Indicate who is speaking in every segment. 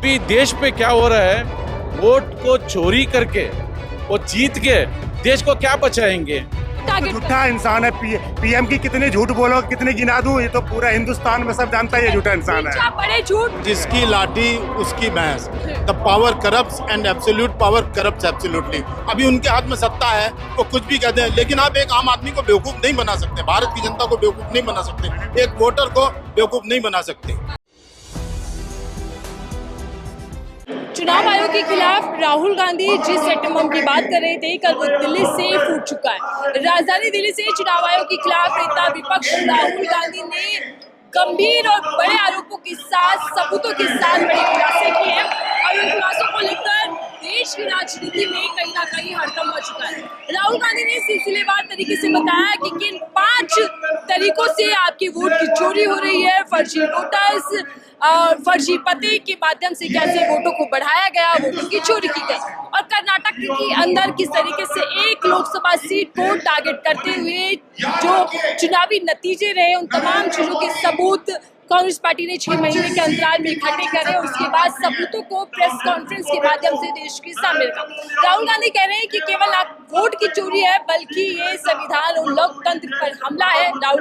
Speaker 1: अभी देश पे क्या हो रहा है, वोट को चोरी करके वो जीत के देश को क्या बचाएंगे।
Speaker 2: झूठा इंसान है। पीएम की कितने झूठ बोलो, कितने गिना दूं, ये तो पूरा हिंदुस्तान में सब जानता है ये झूठा इंसान है।
Speaker 3: बड़े झूठ।
Speaker 4: जिसकी लाठी उसकी भैंस। The power corrupts and absolute power corrupts absolutely. अभी उनके हाथ में सत्ता है, वो कुछ भी कहते हैं, लेकिन आप एक आम आदमी को बेवकूफ नहीं बना सकते, भारत की जनता को बेवकूफ नहीं बना सकते, एक वोटर को बेवकूफ नहीं बना सकते।
Speaker 3: चुनाव आयोग के खिलाफ राहुल गांधी जिस एटम बम की बात कर रहे थे, कल वो दिल्ली से फूट चुका है। राजधानी दिल्ली से चुनाव आयोग के खिलाफ नेता विपक्ष राहुल गांधी ने गंभीर और बड़े आरोपों के साथ, सबूतों के साथ बड़े खुलासे किए हैं और उन खुलासों को लेकर देश की राजनीति में कहीं ना कहीं हड़कंप मच चुका है। राहुल गांधी ने सिलसिलेवार तरीके से बताया कि किन 5 तरीकों से आपकी वोट की चोरी हो रही है, फर्जी वोटर्स, फर्जी पते के माध्यम से कैसे वोटों को बढ़ाया गया, वोटों की चोरी की गई और कर्नाटक के अंदर किस तरीके से एक लोकसभा सीट को टारगेट करते हुए जो चुनावी नतीजे रहे, उन तमाम चीजों के सबूत कांग्रेस पार्टी ने 6 महीने के अंतराल में इकट्ठे करे। उसके बाद सबूतों को प्रेस कॉन्फ्रेंस के माध्यम से देश के सामने रखा। राहुल गांधी कह रहे हैं कि केवल आप वोट की चोरी है, बल्कि ये संविधान और लोकतंत्र पर हमला है। राहुल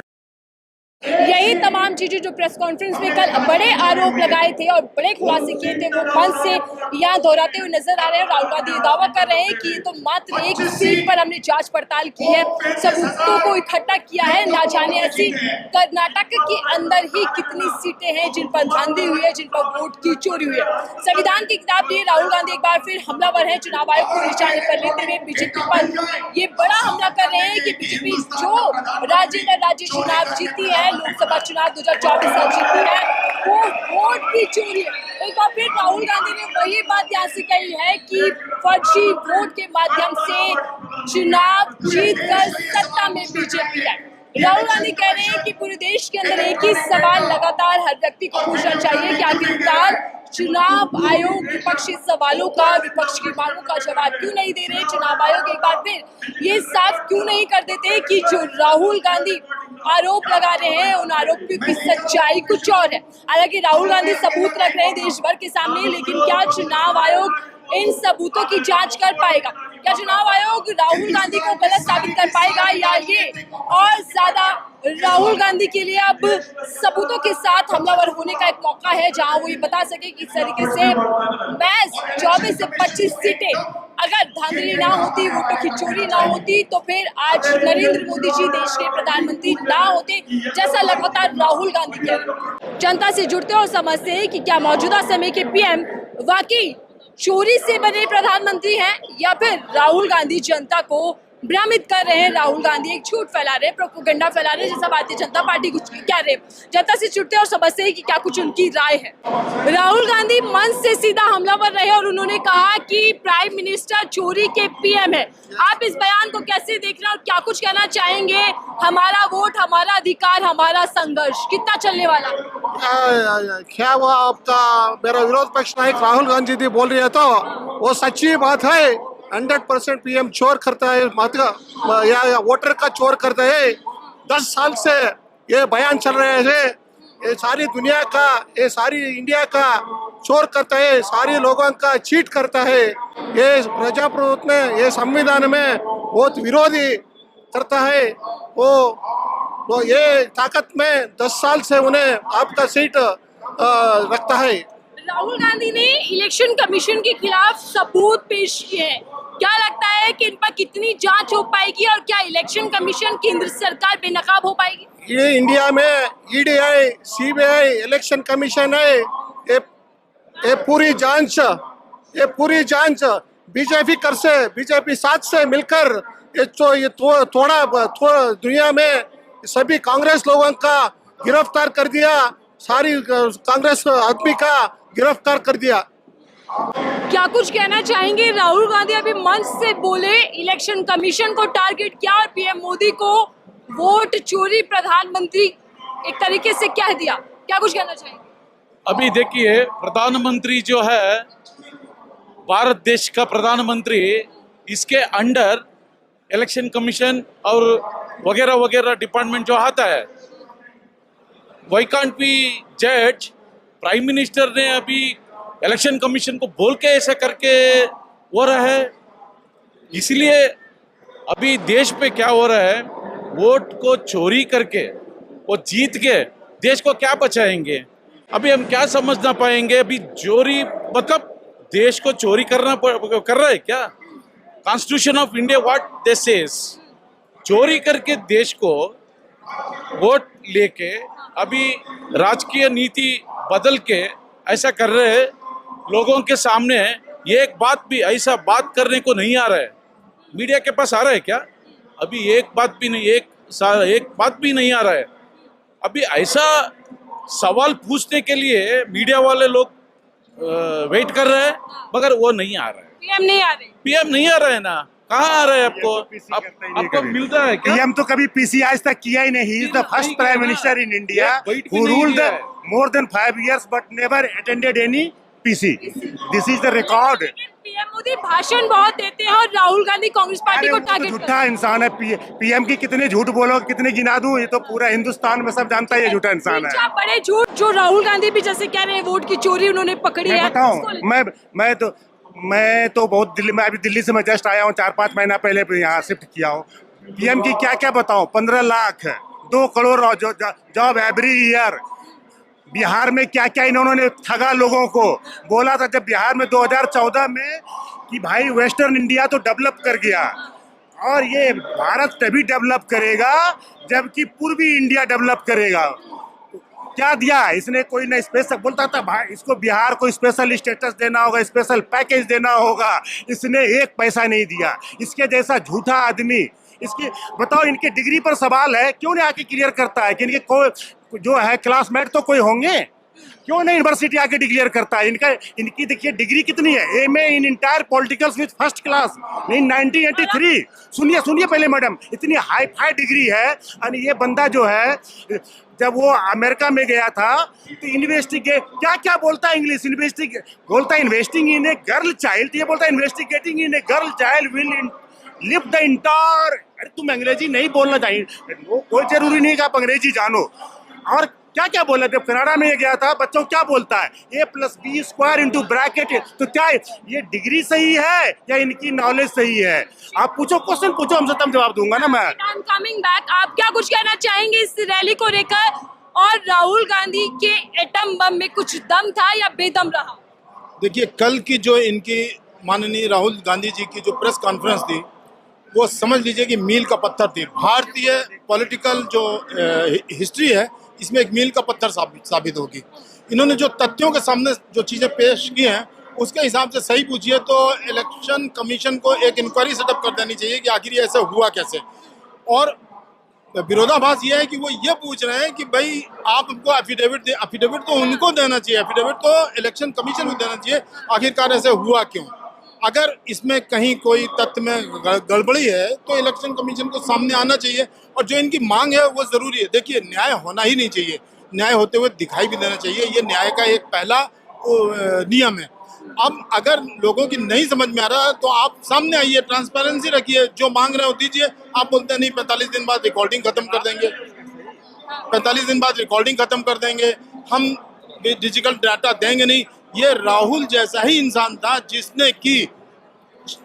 Speaker 3: यही तमाम चीजें जो प्रेस कॉन्फ्रेंस में कल बड़े आरोप लगाए थे और बड़े खुलासे किए थे, वो मंच से यहाँ दोहराते हुए नजर आ रहे हैं। राहुल गांधी दावा कर रहे हैं कि ये तो मात्र एक सीट पर हमने जांच पड़ताल की है, सबूतों को इकट्ठा किया है, ना जाने ऐसी कर्नाटक के अंदर ही कितनी सीटें हैं जिन पर धांधली हुई है, जिन पर वोट की चोरी हुई है। संविधान की किताब लिए राहुल गांधी एक बार फिर हमलावर है। चुनाव आयोग को निशाने पर लेते हुए बीजेपी पर ये बड़ा हमला कर रहे हैं कि बीजेपी जो राज्य चुनाव जीती है, लोकसभा चुनाव 2024 में जीती है, वो वोट की चोरी है। एक बार फिर राहुल गांधी ने वही बात यहाँ से कही है कि फर्जी वोट के माध्यम से चुनाव जीतकर सत्ता में बीजेपी है। राहुल गांधी कह रहे हैं कि पूरे देश के अंदर एक ही सवाल लगातार हर व्यक्ति को पूछना चाहिए कि आखिरकार चुनाव आयोग विपक्षी सवालों का, विपक्ष की मांगों का जवाब क्यों नहीं दे रहे। चुनाव आयोग एक बार फिर ये साफ क्यों नहीं कर देते कि जो राहुल गांधी आरोप लगा रहे हैं, उन आरोपों की सच्चाई कुछ और है। हालांकि राहुल गांधी सबूत रख रहे हैं देश भर के सामने, लेकिन क्या चुनाव आयोग इन सबूतों की जांच कर पाएगा? क्या चुनाव आयोग राहुल गांधी को गलत साबित कर पाएगा, या ये और ज्यादा राहुल गांधी के लिए अब सबूतों के साथ हमलावर होने का एक मौका है, जहां वो ये बता सके कि इस तरीके से महज 24 से 25 सीटें अगर धांधली ना होती, वोटों की चोरी ना होती, तो फिर आज नरेंद्र मोदी जी देश के प्रधानमंत्री ना होते, जैसा लगातार राहुल गांधी कह रहे हैं। जनता से जुड़ते और समझते हैं कि क्या मौजूदा समय के पीएम वाकई चोरी से बने प्रधानमंत्री हैं, या फिर राहुल गांधी जनता को भ्रमित कर रहे हैं। राहुल गांधी एक झूठ फैला रहे, प्रोपेगेंडा फैला रहे, जैसा भारतीय जनता पार्टी कुछ कह रहे। जनता से जुड़ते और समझते हैं कि क्या कुछ उनकी राय है। राहुल गांधी मंच से सीधा हमलावर रहे और उन्होंने कहा कि प्राइम मिनिस्टर चोरी के पीएम है। आप इस बयान को कैसे देख रहे हैं और क्या कुछ कहना चाहेंगे? हमारा वोट, हमारा अधिकार, हमारा संघर्ष कितना चलने वाला?
Speaker 5: क्या वो आपका मेरा विरोध पक्ष नायक राहुल गांधी जी बोल रहे हैं, तो वो सच्ची बात है। 100% पीएम चोर करता है, या वोटर का चोर करता है। 10 साल से ये बयान चल रहे हैं, ये सारी दुनिया का, ये सारी इंडिया का चोर करता है, सारे लोगों का चीट करता है। ये प्रजाप्रभुत्व में, ये संविधान में बहुत विरोधी करता है। वो ये ताकत में 10 साल से उन्हें आपका सीट रखता है।
Speaker 3: राहुल गांधी ने इलेक्शन कमीशन के खिलाफ सबूत पेश किए हैं। क्या लगता है कि इन पर कितनी जांच हो पाएगी और क्या इलेक्शन कमीशन केंद्र सरकार बेनकाब हो पाएगी?
Speaker 5: ये इंडिया में ईडीआई, सीबीआई, इलेक्शन कमीशन है, ये पूरी जांच बीजेपी साथ से मिलकर थोड़ा दुनिया में सभी कांग्रेस लोगों का गिरफ्तार कर दिया, सारी कांग्रेस आदमी का गिरफ्तार कर दिया।
Speaker 3: क्या कुछ कहना चाहेंगे? राहुल गांधी अभी मंच से बोले, इलेक्शन कमीशन को टारगेट किया और पीएम मोदी को वोट चोरी प्रधानमंत्री एक तरीके से कह दिया। क्या कुछ कहना चाहेंगे?
Speaker 1: अभी देखिए, प्रधानमंत्री जो है, भारत देश का प्रधानमंत्री, इसके अंडर इलेक्शन कमीशन और वगैरह वगैरह डिपार्टमेंट जो आता है, व्हाई कांट बी जज? प्राइम मिनिस्टर ने अभी इलेक्शन कमीशन को बोल के ऐसा करके हो रहा है। इसलिए अभी देश पे क्या हो रहा है, वोट को चोरी करके वो जीत के देश को क्या बचाएंगे। अभी हम क्या समझना पाएंगे, अभी चोरी मतलब देश को चोरी कर रहा है क्या। Constitution of India what this is, चोरी करके देश को वोट लेके अभी राजकीय नीति बदल के ऐसा कर रहे हैं। लोगों के सामने एक बात भी ऐसा बात करने को नहीं आ रहा है। मीडिया के पास आ रहा है क्या? अभी एक बात भी नहीं, एक बात भी नहीं आ रहा है। अभी ऐसा सवाल पूछने के लिए मीडिया वाले लोग वेट कर रहे हैं, मगर वो नहीं आ रहा है।
Speaker 3: पीएम नहीं आ रहे।
Speaker 1: पीएम नहीं आ रहे ना, कहाँ आ रहे हैं आपको? आपको मिल रहा है क्या?
Speaker 2: पीएम तो कभी पीसी आज तक किया ही नहीं। Is the first prime minister in India who ruled more than 5 years but never attended any PC. This is the record.
Speaker 3: PM Modi भाषण बहुत देते हैं और राहुल गांधी कांग्रेस पार्टी को टारगेट करते
Speaker 2: झूठा इंसान है। पीएम की कितने झूठ बोलो, कितने गिना दूं, ये तो पूरा हिंदुस्तान में सब जानता है ये झूठा इंसान है।
Speaker 3: हैं। बड़े झूठ जो राहुल गांधी भी जैसे कह रहे हैं वोट की चोरी उन्होंने पकड़ी है।
Speaker 2: बताऊं, मैं तो बहुत दिल्ली में, अभी दिल्ली से मैं जस्ट आया हूँ, 4-5 महीना पहले यहाँ शिफ्ट किया हूँ। पीएम की क्या क्या बताऊं, 15 lakh 2 crore job every year. Bihar में क्या क्या इन्होंने ठगा लोगों को। बोला था जब बिहार में 2014 में कि भाई वेस्टर्न इंडिया तो डेवलप कर गया और ये भारत तभी डेवलप करेगा जबकि पूर्वी इंडिया डेवलप करेगा। क्या दिया इसने? कोई ना स्पेशल बोलता था भाई इसको बिहार को स्पेशल स्टेटस देना होगा, स्पेशल पैकेज देना होगा। इसने एक पैसा नहीं दिया। इसके जैसा झूठा आदमी, इसकी बताओ, इनके डिग्री पर सवाल है, क्यों नहीं आके क्लियर करता है कि इनके कोई जो है क्लासमेट तो कोई होंगे, क्यों नहीं यूनिवर्सिटी आके डिक्लेयर करता है? इनकी देखिए डिग्री कितनी है, MA in entire politicals with first class in 1983। सुनिए पहले मैडम, इतनी हाई फाई डिग्री है। और ये बंदा जो है जब वो अमेरिका में गया था तो इन्वेस्टिगेट क्या बोलता है इंग्लिश, बोलता है investing in a girl child, ये बोलता है investigating in a girl child will live the entire. अरे तुम अंग्रेजी नहीं बोलना चाहिए, कोई जरूरी नहीं कि आप अंग्रेजी जानो। और क्या बोला जब कनाडा में गया था, बच्चों क्या बोलता है, a+b² इंटू ब्रैकेट। तो क्या ये डिग्री सही है या इनकी नॉलेज सही है? आप पूछो, क्वेश्चन पूछो हमसे, तब जवाब दूंगा ना मैं।
Speaker 3: कमिंग बैक, आप क्या कुछ कहना चाहेंगे इस रैली को लेकर? और राहुल गांधी के एटम बम में कुछ दम था या बेदम रहा?
Speaker 4: देखिए, कल की जो इनकी माननीय राहुल गांधी जी की जो प्रेस कॉन्फ्रेंस थी, वो समझ लीजिए कि मील का पत्थर थी। भारतीय पॉलिटिकल जो हिस्ट्री है, इसमें एक मील का पत्थर साबित होगी। इन्होंने जो तथ्यों के सामने जो चीज़ें पेश की हैं, उसके हिसाब से सही पूछिए तो इलेक्शन कमीशन को एक इंक्वायरी सेटअप कर देनी चाहिए कि आखिर ये ऐसा हुआ कैसे। और विरोधाभास ये है कि वो ये पूछ रहे हैं कि भाई आप उनको एफिडेविट दे। एफिडेविट तो उनको देना चाहिए, एफिडेविट तो इलेक्शन कमीशन को देना चाहिए, आखिरकार ऐसे हुआ क्यों। अगर इसमें कहीं कोई तथ्य में गड़बड़ी है तो इलेक्शन कमीशन को सामने आना चाहिए। और जो इनकी मांग है वो ज़रूरी है। देखिए, न्याय होना ही नहीं चाहिए, न्याय होते हुए दिखाई भी देना चाहिए। ये न्याय का एक पहला नियम है। अब अगर लोगों की नहीं समझ में आ रहा है तो आप सामने आइए, ट्रांसपेरेंसी रखिए, जो मांग रहे हो दीजिए। आप बोलते हैं नहीं 45 दिन बाद रिकॉर्डिंग खत्म कर देंगे, 45 दिन बाद रिकॉर्डिंग खत्म कर देंगे, हम डिजिटल डाटा देंगे नहीं। ये राहुल जैसा ही इंसान था जिसने कि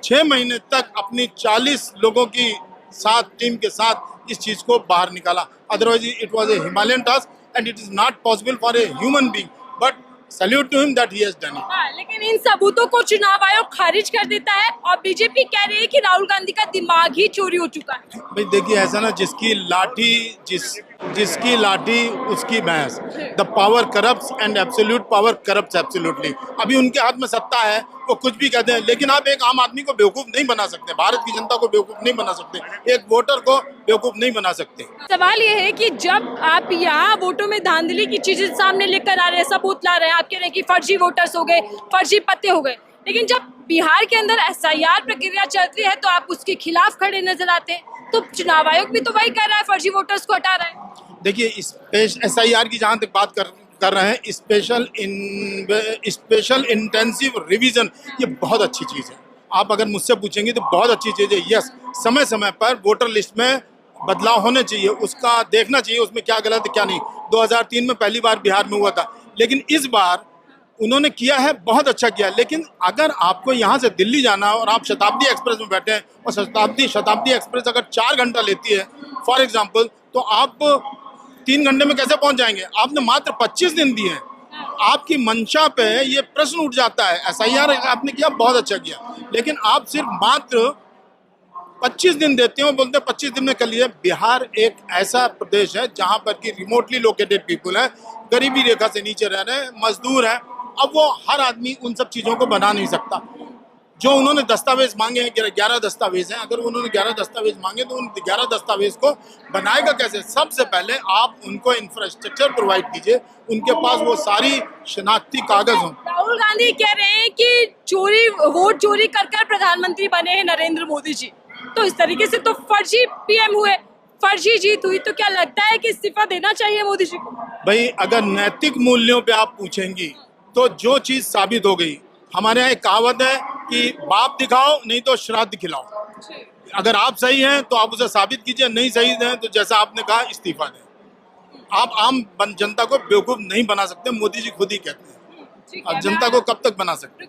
Speaker 4: 6 महीने तक अपनी 40 लोगों की साथ टीम के साथ इस चीज को बाहर निकाला। Otherwise it was a Himalayan task and it is not possible for a human being, but salute to him that he has done it.
Speaker 3: लेकिन इन सबूतों को चुनाव आयोग खारिज कर देता है और बीजेपी कह रही है कि राहुल गांधी का दिमाग ही चोरी हो चुका है।
Speaker 4: भाई देखिए, ऐसा ना, जिसकी लाठी उसकी भैंस। The power corrupts and absolute power corrupts absolutely. अभी उनके हाथ में सत्ता है, वो कुछ भी कहते हैं, लेकिन आप एक आम आदमी को बेवकूफ नहीं बना सकते, भारत की जनता को बेवकूफ नहीं बना सकते, एक वोटर को बेवकूफ नहीं बना सकते।
Speaker 3: सवाल ये है कि जब आप यहाँ वोटों में धांधली की चीजें सामने लेकर आ रहे हैं, सबूत ला रहे हैं, आप कह रहे हैं कि फर्जी वोटर्स हो गए, फर्जी पत्ते हो गए, लेकिन जब बिहार के अंदर SIR प्रक्रिया चल रही है तो आप उसके खिलाफ खड़े नजर आते हैं। तो चुनाव आयोग भी तो वही कर रहा है, फर्जी वोटर्स को हटा रहा है।
Speaker 4: देखिए, SIR की जहाँ तक बात कर रहे हैं, स्पेशल इंटेंसिव रिवीजन, ये बहुत अच्छी चीज़ है। आप अगर मुझसे पूछेंगे तो बहुत अच्छी चीज़ है। यस, समय समय पर वोटर लिस्ट में बदलाव होने चाहिए, उसका देखना चाहिए उसमें क्या गलत है क्या नहीं। 2003 में पहली बार बिहार में हुआ था, लेकिन इस बार उन्होंने किया है, बहुत अच्छा किया। लेकिन अगर आपको यहाँ से दिल्ली जाना है और आप शताब्दी एक्सप्रेस में बैठे हैं और शताब्दी एक्सप्रेस अगर 4 घंटा लेती है फॉर एग्जांपल, तो आप 3 घंटे में कैसे पहुँच जाएंगे? आपने मात्र 25 दिन दिए हैं। आपकी मंशा पे ये प्रश्न उठ जाता है। SIR आपने किया, बहुत अच्छा किया, लेकिन आप सिर्फ मात्र 25 दिन देते हो, बोलते हैं 25 दिन में कर लिए। बिहार एक ऐसा प्रदेश है जहाँ पर कि रिमोटली लोकेटेड पीपल है, गरीबी रेखा से नीचे रह रहे हैं, मजदूर हैं। अब वो हर आदमी उन सब चीज़ों को बना नहीं सकता। जो उन्होंने दस्तावेज मांगे हैं, 11 दस्तावेज हैं, अगर उन्होंने 11 दस्तावेज मांगे तो उन 11 दस्तावेज को बनाएगा कैसे? सबसे पहले आप उनको इंफ्रास्ट्रक्चर प्रोवाइड कीजिए, उनके पास वो सारी शनाख्ती कागज हों।
Speaker 3: राहुल गांधी कह रहे हैं कि वोट चोरी कर प्रधानमंत्री बने हैं नरेंद्र मोदी जी, तो इस तरीके से तो फर्जी पीएम हुए, फर्जी जीत हुई। तो क्या लगता है कि इस्तीफा देना चाहिए मोदी जी को?
Speaker 4: भाई, अगर नैतिक मूल्यों पे आप पूछेंगी तो जो चीज़ साबित हो गई, हमारे यहाँ एक कहावत है कि बाप दिखाओ नहीं तो श्राद्ध खिलाओ। अगर आप सही हैं तो आप उसे साबित कीजिए, नहीं सही हैं तो जैसा आपने कहा इस्तीफा दें। आप आम जनता को बेवकूफ़ नहीं बना सकते, मोदी जी खुद ही कहते हैं। अब जनता को कब तक बना सकते?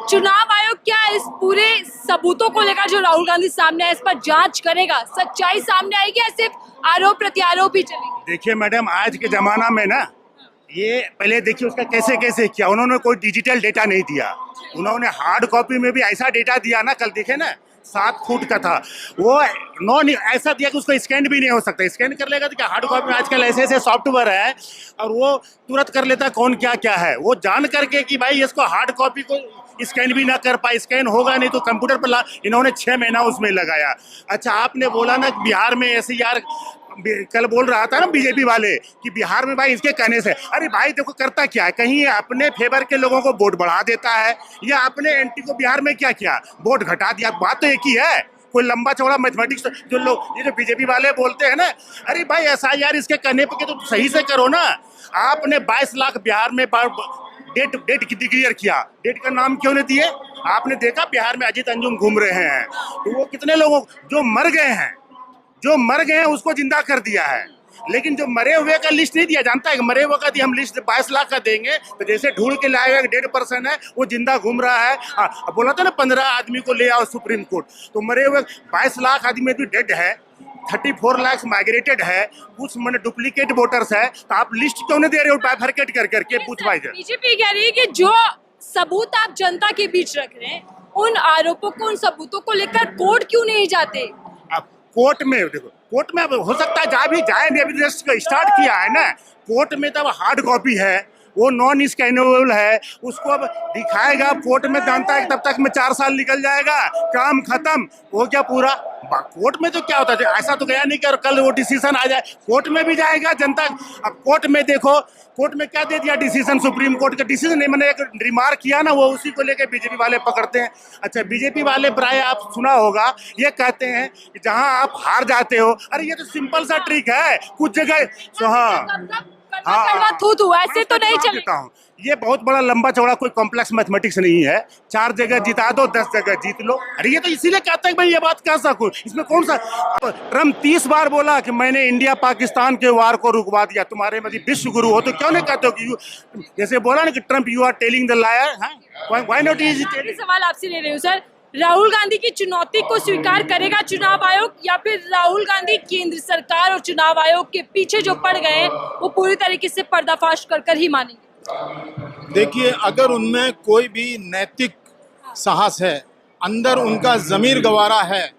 Speaker 3: चुनाव आयोग क्या इस पूरे सबूतों को लेकर जो राहुल गांधी सामने है, इस पर जांच करेगा? सच्चाई सामने आएगी या सिर्फ आरोप प्रत्यारोप ही चलेंगे?
Speaker 2: देखिए मैडम, आज के जमाना में ना, ये पहले देखिए उसका कैसे कैसे किया। उन्होंने कोई डिजिटल डेटा नहीं दिया, उन्होंने हार्ड कॉपी में भी ऐसा डेटा दिया ना, कल देखे ना 7 फुट का था वो, नॉन ऐसा दिया कि उसको स्कैन भी नहीं हो सकता। स्कैन कर लेगा तो क्या? हार्ड कॉपी में आजकल ऐसे ऐसे सॉफ्टवेयर है और वो तुरंत कर लेता है कौन क्या क्या है। वो जान करके कि भाई इसको हार्ड कॉपी को स्कैन भी ना कर पाए, स्कैन होगा नहीं तो कंप्यूटर पर इन्होंने 6 महीना उसमें लगाया। अच्छा, आपने बोला ना बिहार में SIR, कल बोल रहा था ना बीजेपी वाले कि बिहार में भाई इसके कहने से, अरे भाई देखो करता क्या है, कहीं अपने फेवर के लोगों को वोट बढ़ा देता है या अपने एंटी को बिहार में क्या किया, वोट घटा दिया। बात तो एक ही है, कोई लंबा चौड़ा मैथमेटिक्स जो लोग ये जो बीजेपी वाले बोलते हैं ना, अरे भाई SIR इसके कहने पे तो सही से करो ना। आपने 22 लाख बिहार में डेट डिक्लेयर किया, डेट का नाम क्यों नहीं दिए? आपने देखा बिहार में अजीत अंजुम घूम रहे हैं, तो वो कितने लोगों जो मर गए हैं उसको जिंदा कर दिया है, लेकिन जो मरे हुए का लिस्ट नहीं दिया। जानता है कि मरे हुए का दिया, हम लिस्ट 22 लाख का देंगे तो जैसे ढूंढ के लाएगा 1.5% है वो जिंदा घूम रहा है। बोला था ना 15 आदमी को ले आओ सुप्रीम कोर्ट, तो मरे हुए 22 लाख आदमी भी डेड है, 34 लाख माइग्रेटेड है, कुछ मैंने डुप्लीकेट वोटर्स है, तो आप लिस्ट क्यों नहीं दे रहे हो बाइफरकेट कर करके? पूछ भाई,
Speaker 3: बीजेपी कह रही है कि जो सबूत आप जनता के बीच रख रहे हैं, उन आरोपों को, उन सबूतों को लेकर कोर्ट क्यों नहीं जाते?
Speaker 2: कोर्ट में देखो, कोर्ट में हो सकता है जा भी जाए, अभी जस्ट स्टार्ट किया है ना। कोर्ट में तब हार्ड कॉपी है, वो नॉन स्कैनेबल है, उसको अब दिखाएगा कोर्ट में। जानता है तब तक में 4 साल निकल जाएगा, काम खत्म हो गया पूरा। कोर्ट में तो क्या होता है, ऐसा तो गया नहीं कि कल वो डिसीजन आ जाए, कोर्ट में भी जाएगा जनता। अब कोर्ट में देखो, कोर्ट में क्या दे दिया डिसीजन, सुप्रीम कोर्ट का डिसीजन नहीं, मैंने एक रिमार्क किया ना, वो उसी को लेकर बीजेपी वाले पकड़ते हैं। अच्छा, बीजेपी वाले प्राय आप सुना होगा, ये कहते हैं कि जहां आप हार जाते हो, अरे ये तो सिंपल सा ट्रिक है, कुछ जगह
Speaker 3: ऐसे तो नहीं चलेगा।
Speaker 2: ये बहुत बड़ा लंबा चौड़ा कोई कॉम्प्लेक्स मैथमेटिक्स नहीं है, 4 जगह जिता दो, 10 जगह जीत लो। अरे ये तो इसीलिए कहते हैं भाई, ये बात कह सकूं, इसमें कौन सा? ट्रम्प 30 बार बोला कि मैंने इंडिया पाकिस्तान के वार को रुकवा दिया, तुम्हारे मतलब विश्व गुरु हो, तो क्यों नहीं कहते हो कि जैसे बोला ना कि Trump you are telling the liar. Why not?
Speaker 3: सवाल आपसे ले रही हूँ सर, राहुल गांधी की चुनौती को स्वीकार करेगा चुनाव आयोग, या फिर राहुल गांधी केंद्र सरकार और चुनाव आयोग के पीछे जो पड़ गए हैं वो पूरी तरीके से पर्दाफाश कर ही मानेंगे?
Speaker 4: देखिए, अगर उनमें कोई भी नैतिक साहस है, अंदर उनका ज़मीर गवारा है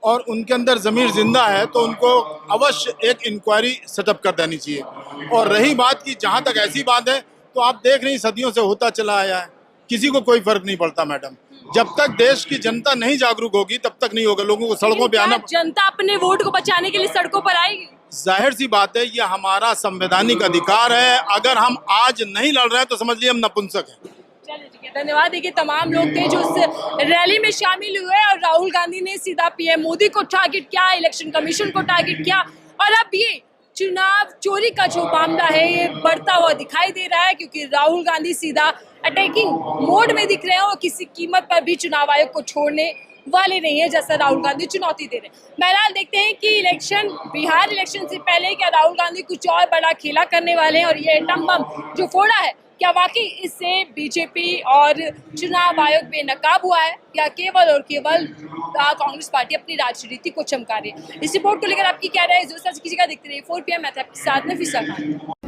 Speaker 4: और उनके अंदर ज़मीर जिंदा है, तो उनको अवश्य एक इंक्वायरी सेटअप कर देनी चाहिए। और रही बात की, जहाँ तक ऐसी बात है तो आप देख रही सदियों से होता चला आया है, किसी को कोई फर्क नहीं पड़ता मैडम। जब तक देश की जनता नहीं जागरूक होगी तब तक नहीं होगा। लोगों को सड़कों पे आना,
Speaker 3: जनता अपने वोट को बचाने के लिए सड़कों पर आएगी,
Speaker 4: जाहिर सी बात है, ये हमारा संवैधानिक अधिकार है। अगर हम आज नहीं लड़ रहे हैं तो समझ लिए हम नपुंसक हैं।
Speaker 3: चलिए ठीक है, धन्यवाद। देखिए, तमाम लोग थे जो उस रैली में शामिल हुए और राहुल गांधी ने सीधा पीएम मोदी को टारगेट किया, इलेक्शन कमीशन को टारगेट किया, और अब ये चुनाव चोरी का जो मामला है ये बढ़ता हुआ दिखाई दे रहा है, क्योंकि राहुल गांधी सीधा अटैकिंग मोड में दिख रहे हैं और किसी कीमत पर भी चुनाव आयोग को छोड़ने वाले नहीं है, जैसा राहुल गांधी चुनौती दे रहे हैं। बहरहाल देखते हैं कि बिहार इलेक्शन से पहले क्या राहुल गांधी कुछ और बड़ा खेला करने वाले हैं, और ये एटम बम जो फोड़ा है क्या वाकई इससे बीजेपी और चुनाव आयोग बेनकाब हुआ है या केवल और केवल कांग्रेस पार्टी अपनी राजनीति को चमका रही है? इस रिपोर्ट को लेकर आपकी क्या राय है? जो किसी का देखते रहिए 4 PM, मैं था आपके साथ नफीसा खान।